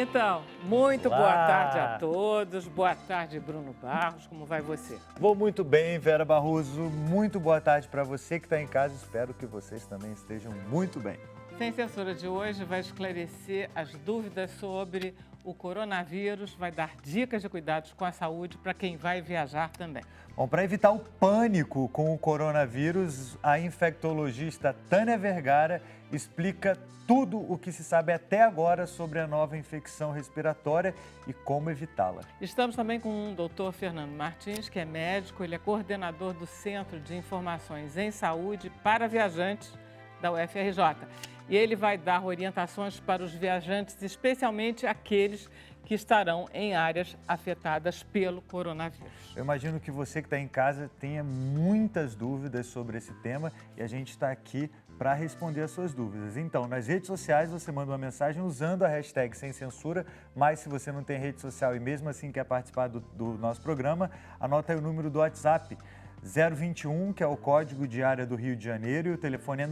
Então, muito Olá. boa tarde a todos. Boa tarde, Bruno Barros. Como vai você? Vou muito bem, Vera Barroso. Muito boa tarde para você que está em casa. Espero que vocês também estejam muito bem. Sem Censura de hoje vai esclarecer as dúvidas sobre o coronavírus, vai dar dicas de cuidados com a saúde para quem vai viajar também. Bom, para evitar o pânico com o coronavírus, a infectologista Tânia Vergara explica tudo o que se sabe até agora sobre a nova infecção respiratória e como evitá-la. Estamos também com o Dr. Fernando Martins, que é médico, ele é coordenador do Centro de Informações em Saúde para Viajantes da UFRJ. E ele vai dar orientações para os viajantes, especialmente aqueles que estarão em áreas afetadas pelo coronavírus. Eu imagino que você que está em casa tenha muitas dúvidas sobre esse tema e a gente está aqui para responder as suas dúvidas. Então, nas redes sociais você manda uma mensagem usando a hashtag Sem Censura, mas se você não tem rede social e mesmo assim quer participar do nosso programa, anota aí o número do WhatsApp. 021, que é o código de área do Rio de Janeiro, e o telefone é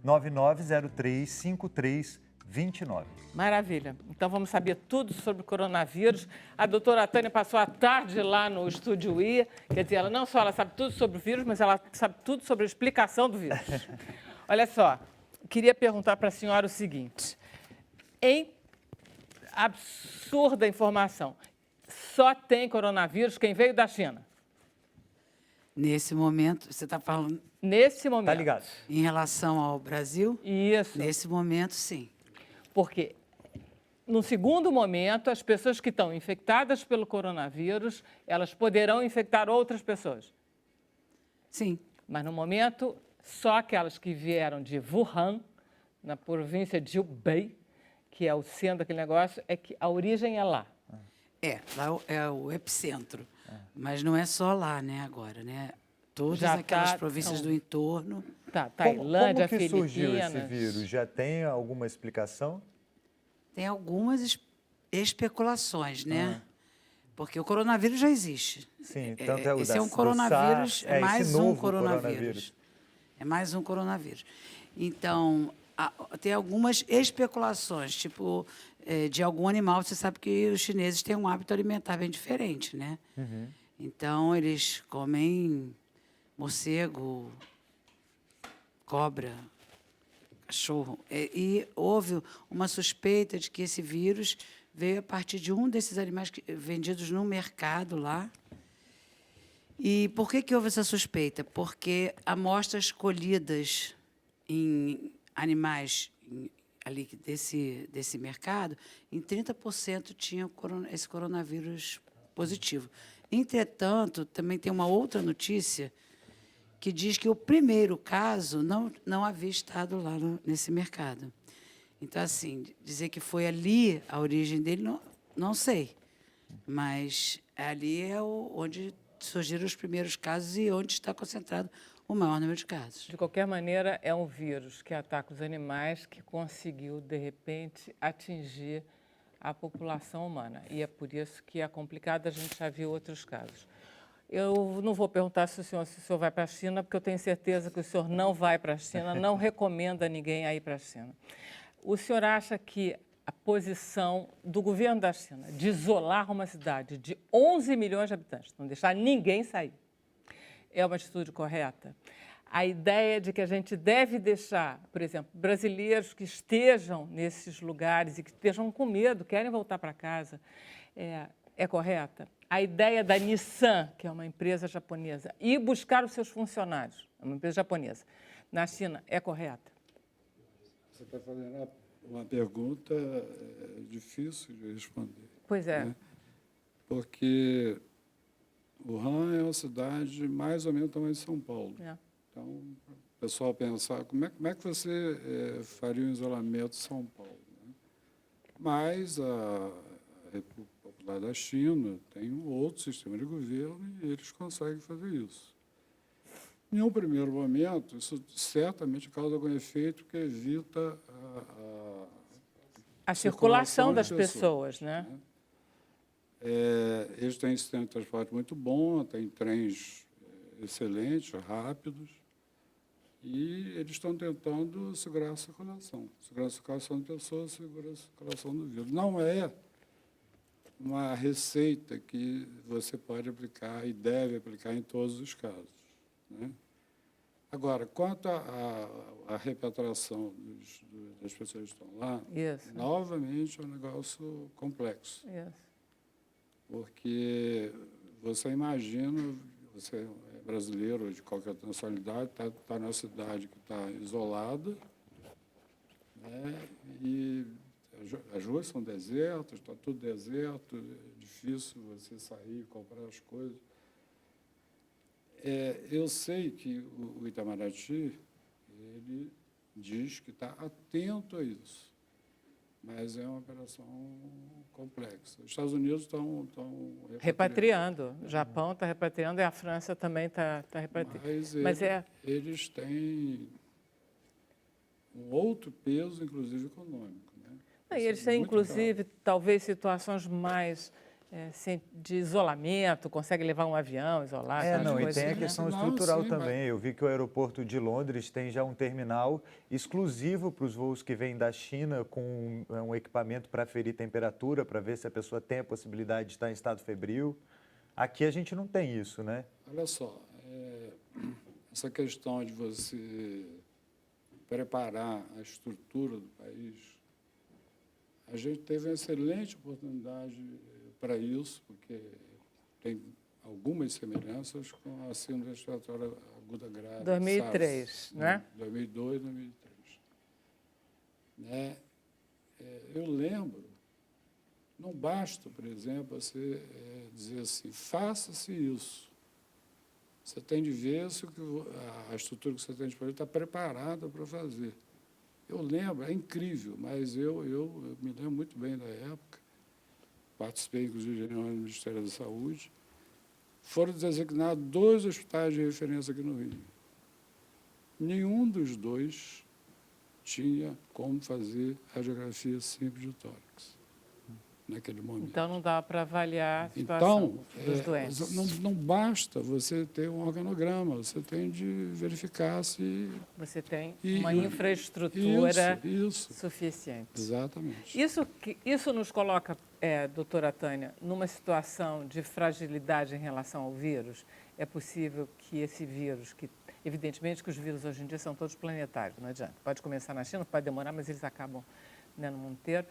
999035329. Maravilha. Então vamos saber tudo sobre o coronavírus. A doutora Tânia passou a tarde lá no Estúdio I, quer dizer, ela não só ela sabe tudo sobre o vírus, mas ela sabe tudo sobre a explicação do vírus. Olha só, queria perguntar para a senhora o seguinte, em absurda informação, só tem coronavírus quem veio da China? Nesse momento, você está falando Nesse momento. Tá ligado? em relação ao Brasil? Isso. Nesse momento, sim. Porque, no segundo momento, as pessoas que estão infectadas pelo coronavírus, elas poderão infectar outras pessoas. Sim. Mas, no momento, só aquelas que vieram de Wuhan, na província de Hubei, que é o centro daquele negócio, é que a origem é lá. Lá é o epicentro. Mas não é só lá, né, agora, né? Todas Já aquelas tá, províncias então, do entorno. Tá, Como Tailândia, que surgiu esse Filipinas. vírus? Já tem alguma explicação? Tem algumas especulações, né? Porque o coronavírus já existe. Sim, tanto é o Esse da, é um do coronavírus, SARS, é mais esse um novo coronavírus. É mais um coronavírus. Então, tem algumas especulações, tipo, de algum animal. Você sabe que os chineses têm um hábito alimentar bem diferente, né? Uhum. Então, eles comem morcego, cobra, cachorro. E houve uma suspeita de que esse vírus veio a partir de um desses animais vendidos no mercado lá. E por que houve essa suspeita? Porque amostras colhidas em animais ali desse mercado, em 30% tinham esse coronavírus positivo. Entretanto, também tem uma outra notícia que diz que o primeiro caso não havia estado lá nesse mercado. Então, assim, dizer que foi ali a origem dele, não sei. Mas ali é onde surgiram os primeiros casos e onde está concentrado o maior número de casos. De qualquer maneira, é um vírus que ataca os animais que conseguiu, de repente, atingir a população humana. E é por isso que é complicado, a gente já viu outros casos. Eu não vou perguntar se o senhor vai para a China, porque eu tenho certeza que o senhor não vai para a China, não recomenda ninguém a ir para a China. O senhor acha que a posição do governo da China de isolar uma cidade de 11 milhões de habitantes, não deixar ninguém sair, é uma atitude correta? A ideia de que a gente deve deixar, por exemplo, brasileiros que estejam nesses lugares e que estejam com medo, querem voltar para casa, é correta? A ideia da Nissan, que é uma empresa japonesa, ir buscar os seus funcionários, é uma empresa japonesa, na China, é correta? Você está fazendo uma pergunta difícil de responder. Pois é. Né? Porque Wuhan é uma cidade mais ou menos do tamanho de São Paulo. Então, o pessoal pensar, como é que você faria um isolamento de São Paulo? Né? Mas a República Popular da China tem um outro sistema de governo e eles conseguem fazer isso. Em um primeiro momento, isso certamente causa algum efeito que evita a circulação das pessoas, né? Eles têm sistema de transporte muito bom, têm trens excelentes, rápidos, E eles estão tentando segurar a circulação. Segurar a circulação de pessoas, segurar a circulação do vírus. Não é uma receita que você pode aplicar e deve aplicar em todos os casos, né? Agora, quanto à repatriação das pessoas que estão lá, Isso. novamente é um negócio complexo. Isso. Porque você imagina, você é brasileiro de qualquer nacionalidade, está numa cidade que está isolada, né, e as ruas são desertas, está tudo deserto, é difícil você sair, comprar as coisas. Eu sei que o Itamaraty, ele diz que está atento a isso, mas é uma operação complexa. Os Estados Unidos estão Repatriando. O Japão está repatriando e a França também está repatriando. Mas eles têm um outro peso, inclusive econômico, né? E eles têm, inclusive, talvez situações mais de isolamento, consegue levar um avião, isolar. Não, e coisas, tem a né? questão estrutural também. Eu vi que o aeroporto de Londres tem já um terminal exclusivo para os voos que vêm da China, com um equipamento para aferir temperatura, para ver se a pessoa tem a possibilidade de estar em estado febril. Aqui a gente não tem isso, né? Olha só, essa questão de você preparar a estrutura do país, a gente teve uma excelente oportunidade para isso, porque tem algumas semelhanças com a síndrome respiratória aguda grave. 2003, SARS, né? 2002, 2003. Né? Eu lembro, não basta, por exemplo, você dizer assim, faça-se isso. Você tem de ver se a estrutura que você tem disponível está preparada para fazer. Eu lembro, é incrível, mas eu me lembro muito bem da época. Participei, inclusive, de reunião do Ministério da Saúde. Foram designados 2 hospitais de referência aqui no Rio. Nenhum dos 2 tinha como fazer radiografia simples de tórax naquele momento. Então, não dá para avaliar a situação dos doentes. Não basta você ter um organograma, você tem de verificar se... Você tem uma infraestrutura suficiente. Exatamente. Isso nos coloca, doutora Tânia, numa situação de fragilidade em relação ao vírus. É possível que esse vírus, evidentemente que os vírus hoje em dia são todos planetários, não adianta. Pode começar na China, pode demorar, mas eles acabam, né, no mundo inteiro.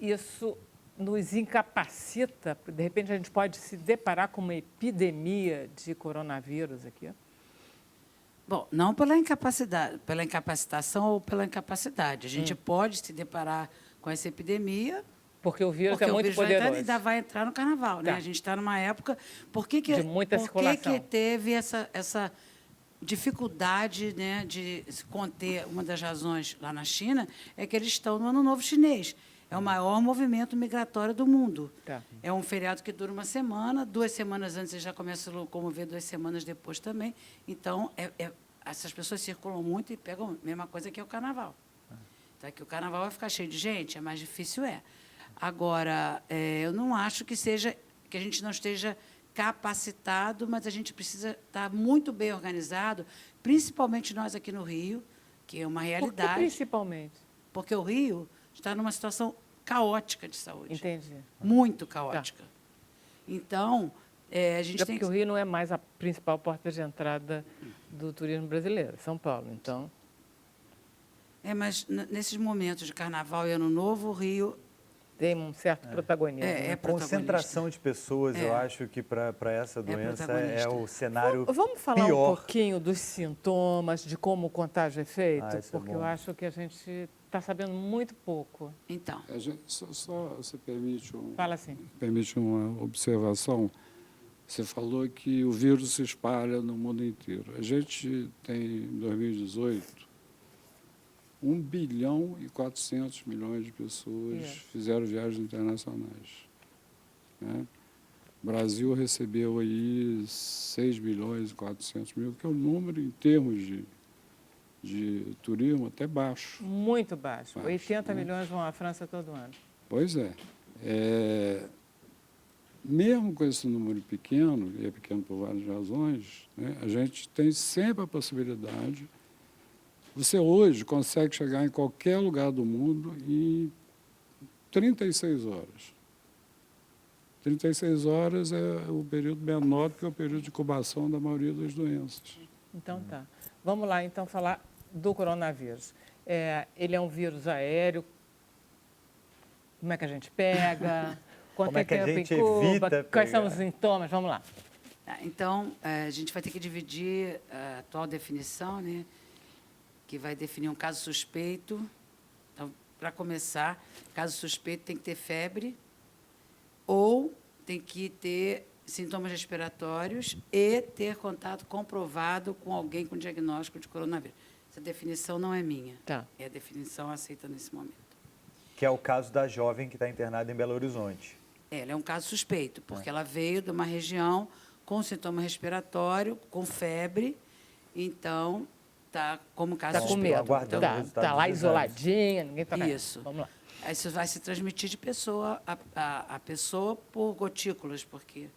Isso nos incapacita, de repente a gente pode se deparar com uma epidemia de coronavírus aqui? Bom, não pela incapacitação ou pela incapacidade. A gente pode se deparar com essa epidemia. Porque o vírus é muito poderoso. Ainda vai entrar no carnaval, né? Tá. A gente está numa época... de muita circulação. Por que teve essa dificuldade, né, de se conter? Uma das razões lá na China é que eles estão no Ano Novo Chinês. É o maior movimento migratório do mundo. Tá. É um feriado que dura uma semana, 2 semanas antes eles já começam a locomover, 2 semanas depois também. Então, essas pessoas circulam muito e pegam a mesma coisa que é o carnaval. Então, que o carnaval vai ficar cheio de gente, é mais difícil, Agora, eu não acho que a gente não esteja capacitado, mas a gente precisa estar muito bem organizado, principalmente nós aqui no Rio, que é uma realidade. Por que principalmente? Porque o Rio está numa situação caótica de saúde. Entendi. Muito caótica. Tá. Então, a gente tem porque o Rio não é mais a principal porta de entrada do turismo brasileiro, São Paulo, então... mas nesses momentos de carnaval e Ano Novo, o Rio... Tem um certo protagonismo. Concentração de pessoas, eu acho que para essa doença é o cenário Vamos falar pior. um pouquinho dos sintomas, de como o contágio é feito? Porque é eu acho que a gente está sabendo muito pouco. Então. Só você Fala assim. Permite uma observação. Você falou que o vírus se espalha no mundo inteiro. A gente tem, em 2018... 1 bilhão e 400 milhões de pessoas fizeram viagens internacionais. Né? O Brasil recebeu aí 6 bilhões e 400 mil, que é um número, em termos de turismo, até baixo. Muito baixo. 80 milhões vão à França todo ano. Pois é. mesmo com esse número pequeno, e é pequeno por várias razões, né, a gente tem sempre a possibilidade. Você hoje consegue chegar em qualquer lugar do mundo em 36 horas. 36 horas é o período menor do que o período de incubação da maioria das doenças. Então tá. Vamos lá, então, falar do coronavírus. Ele é um vírus aéreo. Como é que a gente pega? Quanto Como é que a tempo gente incuba? evita Quais são pegar? os sintomas? Vamos lá. Então, a gente vai ter que dividir a atual definição, né, que vai definir um caso suspeito. Então, para começar, caso suspeito tem que ter febre ou tem que ter sintomas respiratórios e ter contato comprovado com alguém com diagnóstico de coronavírus. Essa definição não é minha. Tá. É a definição aceita nesse momento. Que é o caso da jovem que está internada em Belo Horizonte. Ela é um caso suspeito, porque ela veio de uma região com sintoma respiratório, com febre, então está como caso Está com suspeito. medo. aguardando o Tá resultado lá dos exames. isoladinha, ninguém toca nela. Isso. Vamos lá. Isso vai se transmitir de pessoa a pessoa por gotículas, porque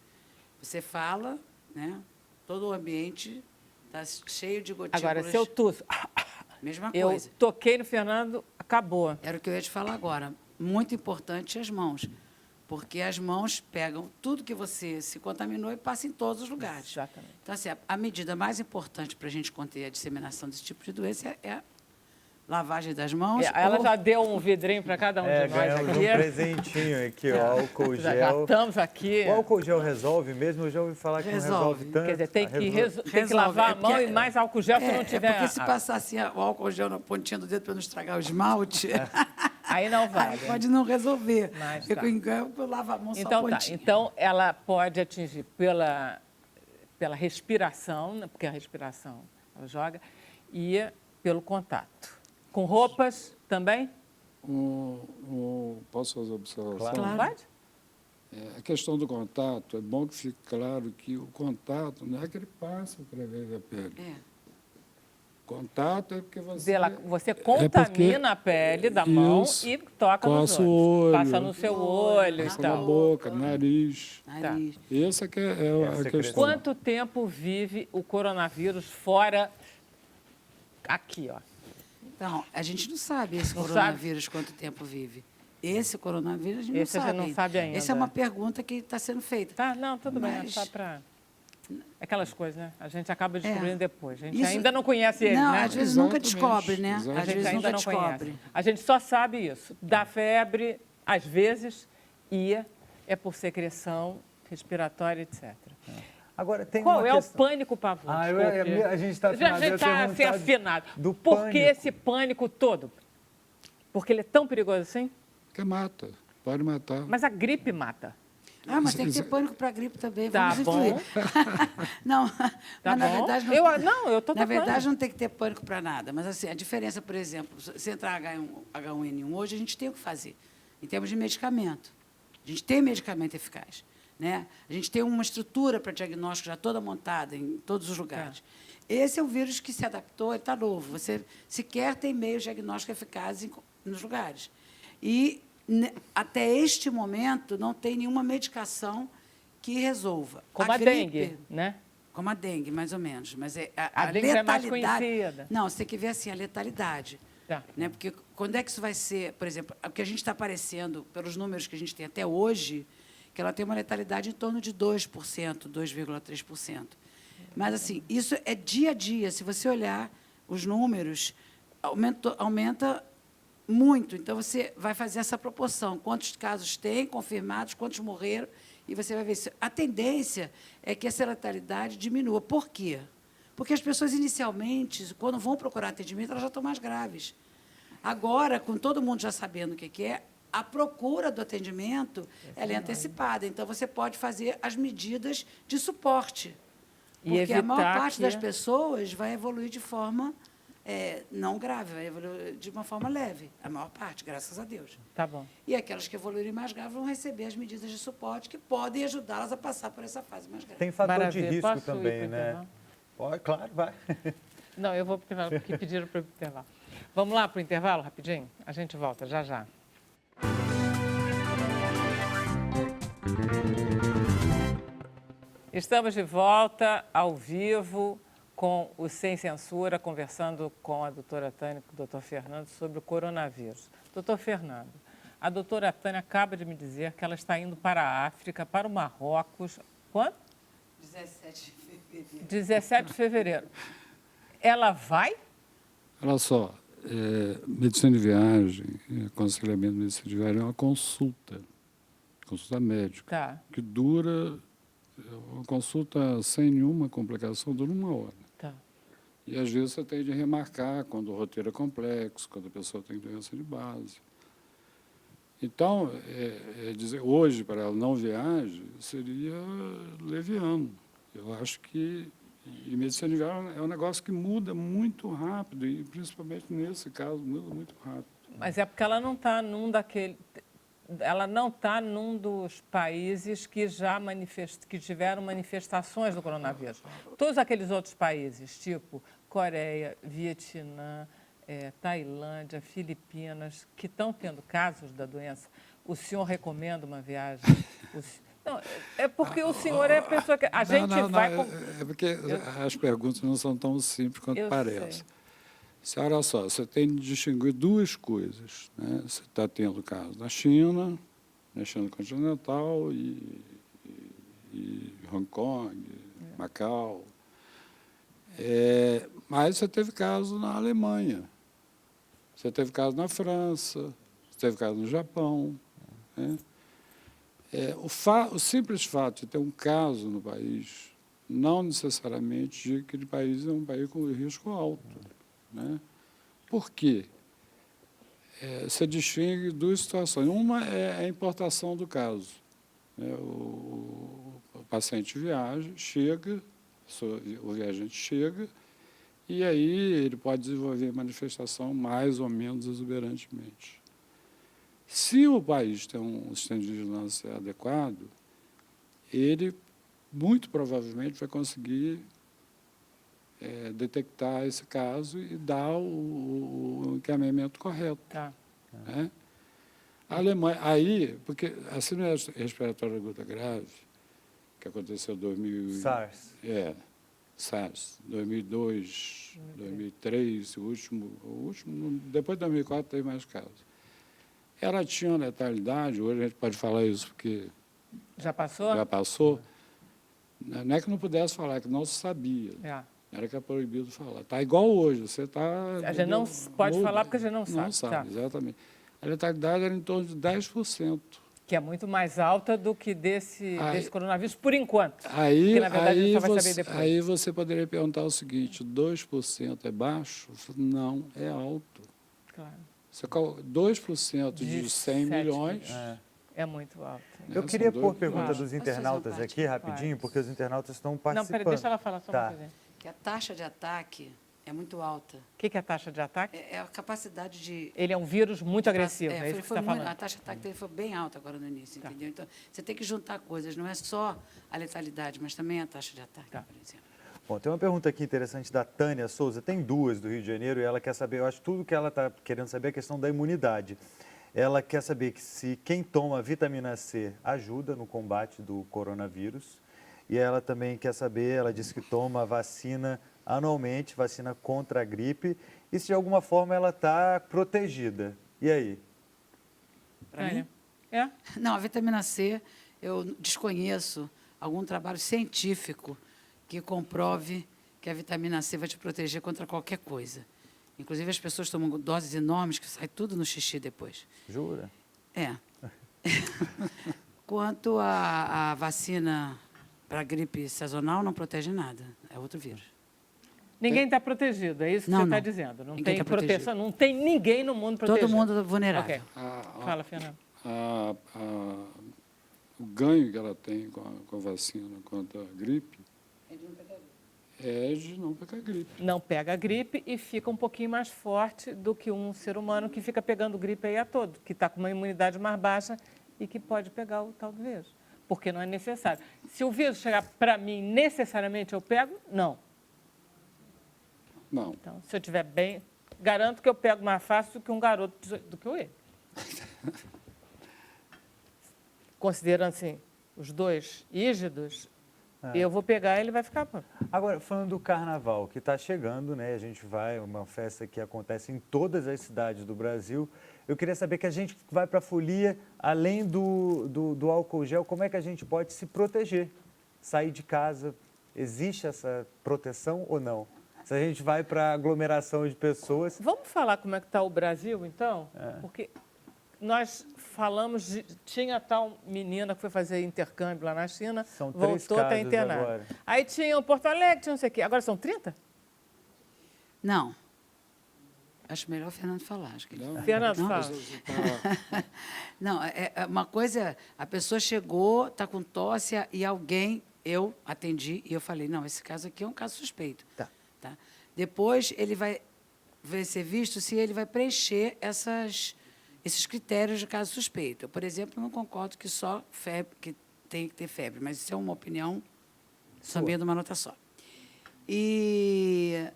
você fala, né? Todo o ambiente está cheio de gotículas. Agora, se eu tosso, Mesma eu coisa. toquei no Fernando, acabou. Era o que eu ia te falar agora. Muito importante as mãos, porque as mãos pegam tudo que você se contaminou e passa em todos os lugares. Exatamente. Então, assim, a medida mais importante para a gente conter a disseminação desse tipo de doença é a lavagem das mãos. Ela ou- já deu um vidrinho para cada um de nós Ganhamos aqui. um presentinho aqui, ó, álcool Já gel. estamos aqui. O álcool gel resolve mesmo? Eu já ouvi falar que não resolve Resolve. tanto. Quer dizer, tem Ah, que, resolve. tem que Resolve. lavar É a mão porque- e mais álcool gel se não tiver. porque se passar assim, o álcool gel na pontinha do dedo para não estragar o esmalte, Aí não vale. aí pode não resolver. Mas Porque tá. eu lavo a mão só a Então tá. pontinha. Então ela pode atingir pela respiração, né, porque a respiração ela joga, e pelo contato. Com roupas também? Posso fazer uma observação? Claro. Pode? A questão do contato, é bom que fique claro que o contato não é que ele passa através da pele. Contato é porque você... Você contamina a pele da mão Isso. e toca nos Coça o olhos. olho. Passa no seu olho e passa na tal. boca, nariz. Nariz. Essa que é a Essa questão. questão. Quanto tempo vive o coronavírus fora aqui, ó? Então, a gente não sabe esse Não coronavírus quanto tempo vive. Esse coronavírus a gente Esse a não gente sabe. não sabe ainda. Essa é uma pergunta que está sendo feita. Tá, não, tudo bem, é Mas- só para... Aquelas coisas, né? A gente acaba descobrindo depois. A gente Isso- ainda não conhece eles, Não, né? às vezes nunca Exatamente, descobre, né? exatamente. A Às gente vezes ainda nunca não descobre. conhece. A gente só sabe isso. Da febre, às vezes, e é por secreção respiratória, etc. Agora, tem Qual uma é questão... o pânico pavor? Ah, Desculpe. a gente está A gente está assim, afinado. do Por pânico. que esse pânico todo? Porque ele é tão perigoso assim? Que mata, pode matar. Mas a gripe mata. Ah, mas tem que ter pânico para gripe também. Tá Vamos bom. incluir. Não, Tá mas na bom? verdade Eu tô na verdade topando. não tem que ter pânico para nada. Mas assim, a diferença, por exemplo, se entrar H1N1 hoje, a gente tem o que fazer em termos de medicamento. A gente tem medicamento eficaz, né? A gente tem uma estrutura para diagnóstico já toda montada em todos os lugares. Esse é um vírus que se adaptou, ele está novo. Você sequer tem meios diagnósticos eficazes nos lugares. E até este momento não tem nenhuma medicação que resolva. Como a gripe, dengue, né? como a dengue, mais ou menos. Mas A dengue é mais letalidade... conhecida. Não, você tem que ver assim, a letalidade. Tá. Né? Porque quando é que isso vai ser, por exemplo, o que a gente está aparecendo, pelos números que a gente tem até hoje, que ela tem uma letalidade em torno de 2%, 2,3%. Mas, assim, isso é dia a dia. Se você olhar os números, aumenta muito. Então, você vai fazer essa proporção. Quantos casos tem confirmados, quantos morreram, e você vai ver. A tendência é que essa letalidade diminua. Por quê? Porque as pessoas, inicialmente, quando vão procurar atendimento, elas já estão mais graves. Agora, com todo mundo já sabendo o que é, a procura do atendimento ela é antecipada. Então, você pode fazer as medidas de suporte. E Porque a maior evitar parte que- das pessoas vai evoluir de forma não grave, vai evoluir de uma forma leve. A maior parte, graças a Deus. Tá bom. E aquelas que evoluírem mais graves vão receber as medidas de suporte que podem ajudá-las a passar por essa fase mais grave. Tem fator Maravilha. de risco Posso ir também, pro né? intervalo? Pode, claro, vai. Não, eu vou para o intervalo, porque pediram para o intervalo. Vamos lá para o intervalo, rapidinho? A gente volta já já. Estamos de volta, ao vivo, com o Sem Censura, conversando com a doutora Tânia e com o doutor Fernando sobre o coronavírus. Doutor Fernando, a doutora Tânia acaba de me dizer que ela está indo para a África, para o Marrocos. Quando? 17 de fevereiro. 17 de fevereiro. Ela vai? Olha só, medicina de viagem, aconselhamento de medicina de viagem é uma consulta médica, Tá, que dura, uma consulta sem nenhuma complicação, dura 1 hora. tá. E às vezes você tem de remarcar quando o roteiro é complexo, quando a pessoa tem doença de base. Então, dizer hoje para ela não viaje seria leviano. Eu acho que e medicina de viagem é um negócio que muda muito rápido, e principalmente nesse caso, muda muito rápido. Mas é porque ela não está ela não está num dos países que que tiveram manifestações do coronavírus. Todos aqueles outros países, tipo Coreia, Vietnã, Tailândia, Filipinas, que estão tendo casos da doença, o senhor recomenda uma viagem? Não, é porque o senhor é a pessoa que... É porque as perguntas não são tão simples quanto parecem. Olha só, você tem de distinguir 2 coisas, né? Você está tendo o caso da China continental e Hong Kong, Macau. Mas você teve caso na Alemanha, você teve caso na França, você teve caso no Japão, né? O simples fato de ter um caso no país não necessariamente diz que aquele país é um país com risco alto, né? Por quê? Você distingue 2 situações. Uma é a importação do caso, né? O paciente viaja, chega, o viajante chega, e aí ele pode desenvolver manifestação mais ou menos exuberantemente. Se o país tem um sistema de vigilância adequado, ele muito provavelmente vai conseguir detectar esse caso e dar o encaminhamento correto. Tá. Né? A Alemanha, aí, porque a síndrome respiratória aguda grave, que aconteceu em 2000... SARS, 2002, 2003, o último, depois de 2004 teve mais casos. Ela tinha uma letalidade, hoje a gente pode falar isso porque... Já passou? Já passou. Não é que não pudesse falar, é que não se sabia. Era que é proibido falar. Está igual hoje, você está... A gente não pode falar porque a gente não sabe. Não sabe, exatamente. A letalidade era em torno de 10%. Que é muito mais alta do que desse coronavírus, por enquanto. Aí, porque, na verdade, a gente só vai saber depois. Aí você poderia perguntar o seguinte, 2% é baixo? Não, é alto. Claro. 2% de 100 milhões... É muito alto. Eu queria pôr pergunta dos internautas aqui, rapidinho, porque os internautas estão participando. Não, peraí, deixa ela falar só uma coisa. Que a taxa de ataque é muito alta. O que é a taxa de ataque? É a capacidade de... Ele é um vírus muito agressivo, é isso que você está falando. A taxa de ataque dele foi bem alta agora no início, entendeu? Então, você tem que juntar coisas, não é só a letalidade, mas também a taxa de ataque, por exemplo. Bom, tem uma pergunta aqui interessante da Tânia Souza, tem 2 do Rio de Janeiro, e ela quer saber, eu acho tudo que ela está querendo saber é a questão da imunidade. Ela quer saber que se quem toma vitamina C ajuda no combate do coronavírus. E ela também quer saber, ela disse que toma vacina anualmente, vacina contra a gripe, e se de alguma forma ela está protegida. E aí? Para mim? Não, a vitamina C, eu desconheço algum trabalho científico que comprove que a vitamina C vai te proteger contra qualquer coisa. Inclusive, as pessoas tomam doses enormes que sai tudo no xixi depois. Jura? Quanto à vacina para a gripe sazonal, não protege nada. É outro vírus. Ninguém está protegido, é isso que você está dizendo. Não tem proteção, não tem ninguém no mundo protegido. Todo mundo vulnerável. Fala, Fernando. O ganho que ela tem com a vacina contra a gripe é de não pegar gripe. Não pega gripe e fica um pouquinho mais forte do que um ser humano que fica pegando gripe aí a todo, que está com uma imunidade mais baixa e que pode pegar o tal do vírus, porque não é necessário. Se o vírus chegar para mim, necessariamente eu pego? Não. Não. Então, se eu estiver bem, garanto que eu pego mais fácil do que um garoto do que ele. Considerando, assim, os 2 ígidos, Eu vou pegar e ele vai ficar... Agora, falando do carnaval, que está chegando, né? A gente vai, uma festa que acontece em todas as cidades do Brasil. Eu queria saber que a gente vai para a folia, além do álcool gel, como é que a gente pode se proteger? Sair de casa, existe essa proteção ou não? Se a gente vai para aglomeração de pessoas... Vamos falar como é que está o Brasil, então? Porque nós falamos, tinha tal menina que foi fazer intercâmbio lá na China, São 3 voltou, está casos internada. agora. Aí tinha o Porto Alegre, tinha não sei o quê. Agora são 30? Não. Acho melhor o Fernando falar. Acho que... Não, Fernando, Não. fala. Não, uma coisa, a pessoa chegou, está com tosse e alguém, eu atendi e eu falei, não, esse caso aqui é um caso suspeito. Tá. Tá? Depois ele vai ser visto se ele vai preencher esses critérios de caso suspeito. Eu, por exemplo, não concordo que só febre, que tem que ter febre, mas isso é uma opinião sabendo uma nota só. E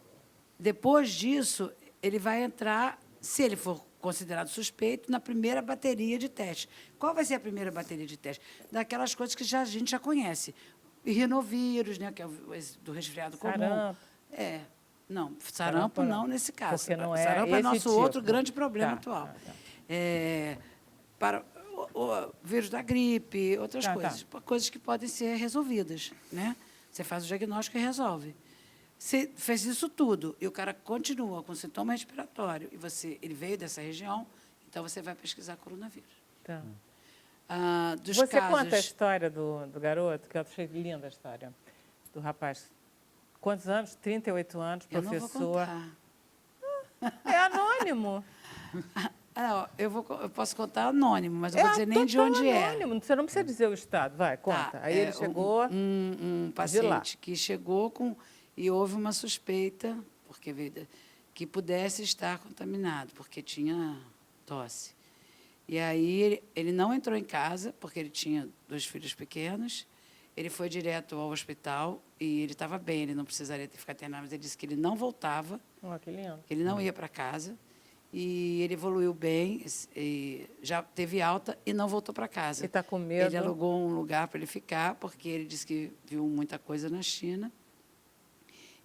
depois disso, ele vai entrar, se ele for considerado suspeito, na primeira bateria de teste. Qual vai ser a primeira bateria de teste? Daquelas coisas que a gente já conhece. E rinovírus, né, que é do resfriado comum. Sarampo. Não, sarampo não nesse caso. Porque não é sarampo é esse nosso tipo. outro grande problema Tá, atual. tá. Para o vírus da gripe, outras Tá, coisas. Coisas que podem ser resolvidas, né? Você faz o diagnóstico e resolve. Você fez isso tudo e o cara continua com sintoma respiratório e ele veio dessa região, então você vai pesquisar coronavírus. Tá. Dos Você casos, conta a história do garoto, que eu achei linda a história, do rapaz. Quantos anos? 38 anos, eu não vou professor. contar. É anônimo. Não, eu posso contar anônimo, mas não vou dizer nem de total onde é. anônimo. Você não precisa dizer o estado. Vai, conta. Tá, Aí ele chegou... Um paciente que chegou e houve uma suspeita porque que pudesse estar contaminado, porque tinha tosse. E aí ele não entrou em casa, porque ele tinha 2 filhos pequenos. Ele foi direto ao hospital e ele estava bem, ele não precisaria ter ficado internado, mas ele disse que ele não voltava, Que lindo. que ele não ia para casa. E ele evoluiu bem, e já teve alta e não voltou para casa. E está com medo? Ele alugou um lugar para ele ficar, porque ele disse que viu muita coisa na China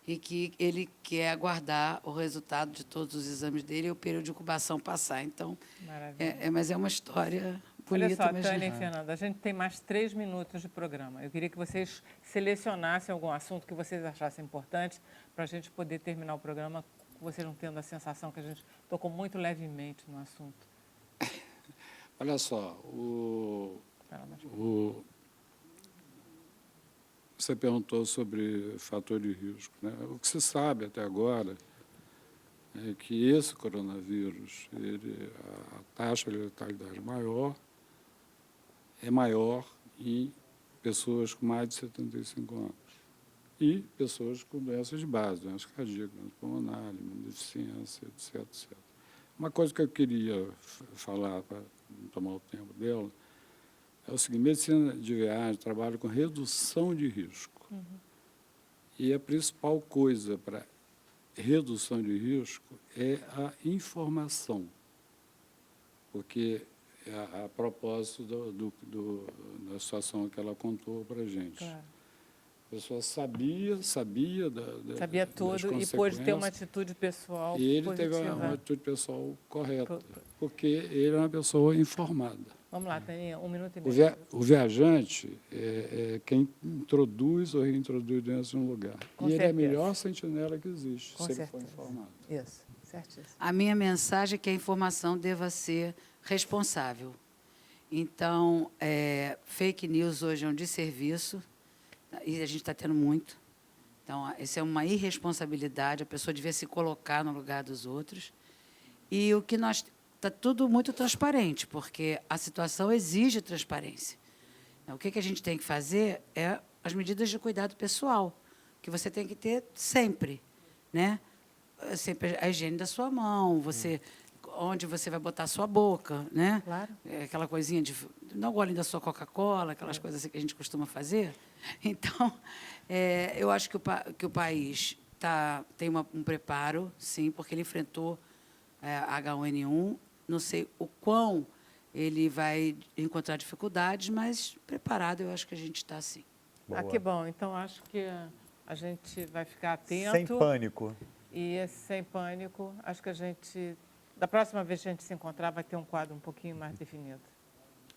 e que ele quer aguardar o resultado de todos os exames dele e o período de incubação passar. Então, mas é uma história bonita. Olha só, mas Tânia e Fernanda, a gente tem mais 3 minutos de programa. Eu queria que vocês selecionassem algum assunto que vocês achassem importante para a gente poder terminar o programa, vocês não tendo a sensação que a gente tocou muito levemente no assunto. Olha só, você perguntou sobre fator de risco, né? O que se sabe até agora é que esse coronavírus, a taxa de letalidade é maior em pessoas com mais de 75 anos. E pessoas com doenças de base, doenças cardíacas, doença pulmonar, imunodeficiência, etc, etc. Uma coisa que eu queria falar, para não tomar o tempo dela, é o seguinte: medicina de viagem trabalha com redução de risco. E a principal coisa para redução de risco é a informação, porque a propósito da situação que ela contou para a gente. Claro. A pessoa sabia tudo e pôde ter uma atitude pessoal e ele positiva. teve uma atitude pessoal correta, porque ele é uma pessoa informada. Vamos lá, Taninha, 1 minuto e meio. O viajante é quem introduz ou reintroduz doenças em um lugar. Com e ele é a certeza. melhor sentinela que existe, Com se certeza. ele for informado. Isso, certíssimo. A minha mensagem é que a informação deva ser responsável. Então, fake news hoje é um desserviço, e a gente está tendo muito. Então, isso é uma irresponsabilidade, a pessoa devia se colocar no lugar dos outros. E o que nós... Está tudo muito transparente, porque a situação exige transparência. Então, o que a gente tem que fazer é as medidas de cuidado pessoal, que você tem que ter sempre, né? Sempre a higiene da sua mão, onde você vai botar a sua boca, né? Claro. Aquela coisinha de... Não gole da sua Coca-Cola, aquelas coisas assim que a gente costuma fazer. Então, eu acho que o país tem um preparo, sim, porque ele enfrentou H1N1. Não sei o quão ele vai encontrar dificuldades, mas preparado eu acho que a gente está, sim. Boa. Ah, que bom. Então, acho que a gente vai ficar atento. Sem pânico. E sem pânico, acho que da próxima vez que a gente se encontrar, vai ter um quadro um pouquinho mais definido.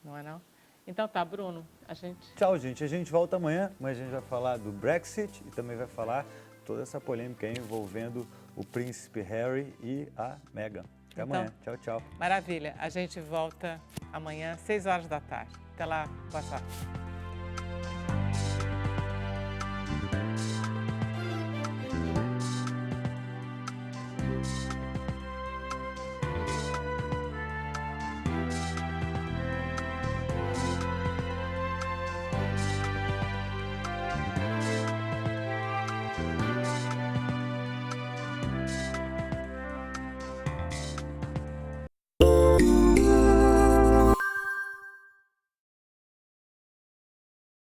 Não é não? Então tá, Bruno, Tchau, gente. A gente volta amanhã, mas a gente vai falar do Brexit e também vai falar toda essa polêmica aí envolvendo o príncipe Harry e a Meghan. Até amanhã. Tchau, tchau. Maravilha. A gente volta amanhã, 6 horas da tarde. Até lá. Boa sorte.